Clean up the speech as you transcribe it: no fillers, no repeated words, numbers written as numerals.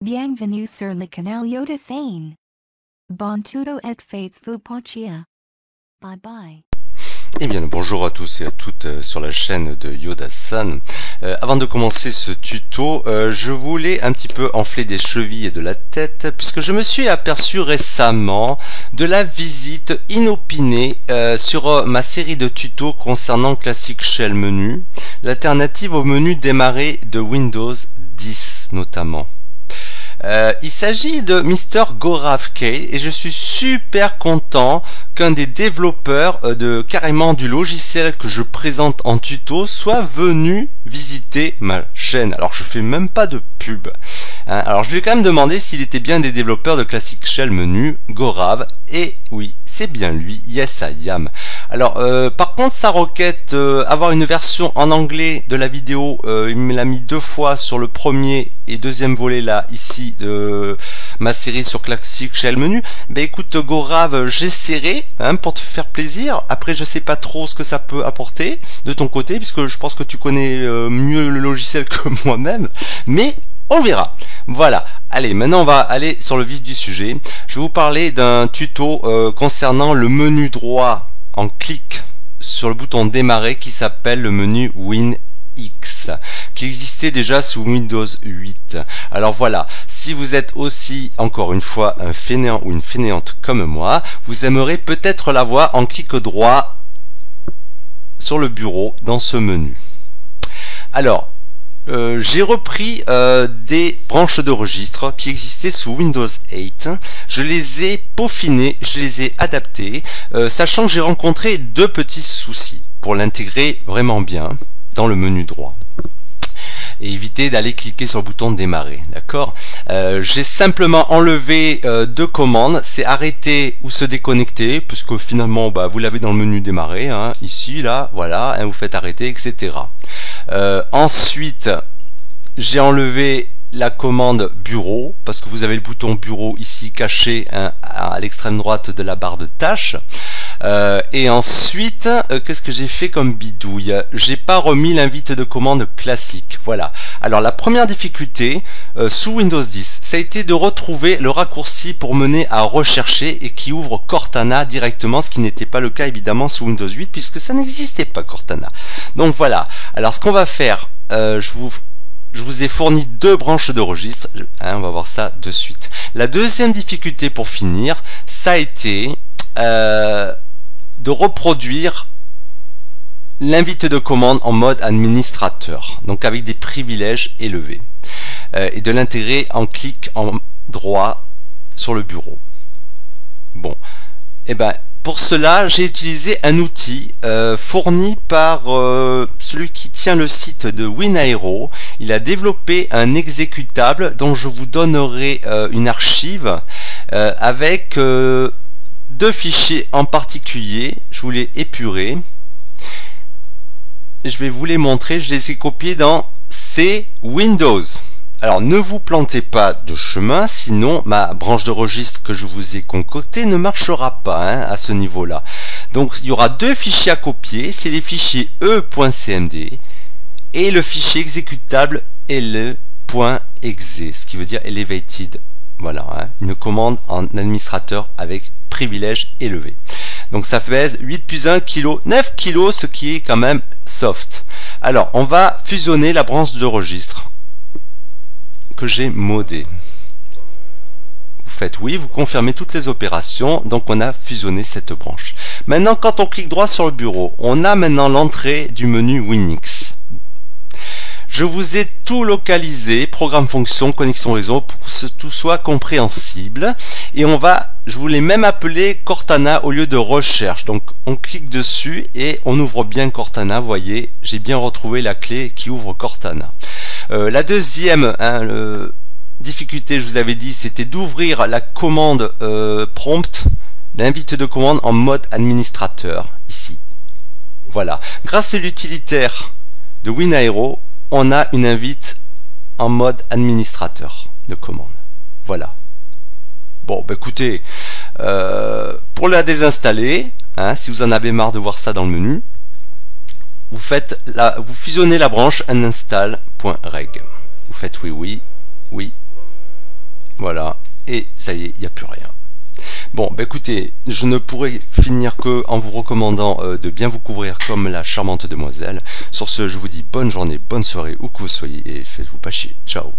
Bienvenue sur le canal Yoda Sane. Bon tuto et faites-vous plaisir. Bye bye. Eh bien, bonjour à tous et à toutes sur la chaîne de Yoda-san. Avant de commencer ce tuto, je voulais un petit peu enfler des chevilles et de la tête, puisque je me suis aperçu récemment de la visite inopinée sur ma série de tutos concernant Classic Shell Menu, l'alternative au menu démarrer de Windows 10 notamment. Il s'agit de Mr. Gorav K et je suis super content qu'un des développeurs carrément du logiciel que je présente en tuto soit venu visiter ma chaîne. Alors je fais même pas de pub. Alors je lui ai quand même demandé s'il était bien des développeurs de Classic Shell Menu, Gorav, et oui, c'est bien lui, yes I am. Alors par contre sa requête, avoir une version en anglais de la vidéo, il me l'a mis 2 fois sur le premier et deuxième volet là, ici, de ma série sur Classic Shell Menu. Ben écoute Gorav, j'essaierai pour te faire plaisir. Après je sais pas trop ce que ça peut apporter de ton côté, puisque je pense que tu connais mieux le logiciel que moi-même, mais on verra. Voilà, allez, maintenant on va aller sur le vif du sujet. Je vais vous parler d'un tuto concernant le menu droit en clic sur le bouton démarrer qui s'appelle le menu WinX, qui existait déjà sous Windows 8. Alors voilà, si vous êtes aussi, encore une fois, un fainéant ou une fainéante comme moi, vous aimerez peut-être l'avoir en clic droit sur le bureau dans ce menu. Alors, j'ai repris des branches de registre qui existaient sous Windows 8. Je les ai peaufinées, je les ai adaptées, sachant que j'ai rencontré 2 petits soucis pour l'intégrer vraiment bien dans le menu droit. Et éviter d'aller cliquer sur le bouton démarrer, d'accord. J'ai simplement enlevé 2 commandes, c'est arrêter ou se déconnecter, puisque finalement vous l'avez dans le menu démarrer, ici, là, voilà, vous faites arrêter, etc. Ensuite, j'ai enlevé la commande bureau, parce que vous avez le bouton bureau ici caché à l'extrême droite de la barre de tâches. Et ensuite, qu'est-ce que j'ai fait comme bidouille? J'ai pas remis l'invite de commande classique. Voilà. Alors la première difficulté sous Windows 10, ça a été de retrouver le raccourci pour mener à rechercher et qui ouvre Cortana directement, ce qui n'était pas le cas évidemment sous Windows 8 puisque ça n'existait pas Cortana. Donc voilà. Alors ce qu'on va faire, je vous ai fourni 2 branches de registre, on va voir ça de suite. La deuxième difficulté pour finir, ça a été de reproduire l'invite de commande en mode administrateur, donc avec des privilèges élevés, et de l'intégrer en clic en droit sur le bureau. Bon, et pour cela, j'ai utilisé un outil fourni par celui qui tient le site de WinAero. Il a développé un exécutable dont je vous donnerai une archive avec 2 fichiers en particulier. Je vous les épurés. Je vais vous les montrer. Je les ai copiés dans C Windows. Alors ne vous plantez pas de chemin, sinon ma branche de registre que je vous ai concoctée ne marchera pas à ce niveau-là. Donc il y aura 2 fichiers à copier, c'est les fichiers e.cmd et le fichier exécutable le.exe, ce qui veut dire elevated. Voilà, une commande en administrateur avec privilège élevé. Donc ça pèse 8 plus 1 kg, 9 kg, ce qui est quand même soft. Alors on va fusionner la branche de registre que j'ai modé. Vous faites oui, vous confirmez toutes les opérations, donc on a fusionné cette branche. Maintenant quand on clique droit sur le bureau, on a maintenant l'entrée du menu WinX. Je vous ai tout localisé, programme fonction, connexion réseau, pour que tout soit compréhensible. Et je vous l'ai même appelé Cortana au lieu de recherche. Donc on clique dessus et on ouvre bien Cortana. Vous voyez, j'ai bien retrouvé la clé qui ouvre Cortana. La deuxième difficulté, je vous avais dit, c'était d'ouvrir la commande prompt, l'invite de commande en mode administrateur, ici. Voilà. Grâce à l'utilitaire de WinAero, on a une invite en mode administrateur de commande. Voilà. Bon, écoutez, pour la désinstaller, si vous en avez marre de voir ça dans le menu, vous fusionnez la branche uninstall.reg. Vous faites oui, oui, oui, Voilà, et ça y est, il n'y a plus rien. Bon, bah écoutez, je ne pourrais finir que en vous recommandant de bien vous couvrir comme la charmante demoiselle. Sur ce, je vous dis bonne journée, bonne soirée, où que vous soyez, et faites-vous pas chier. Ciao.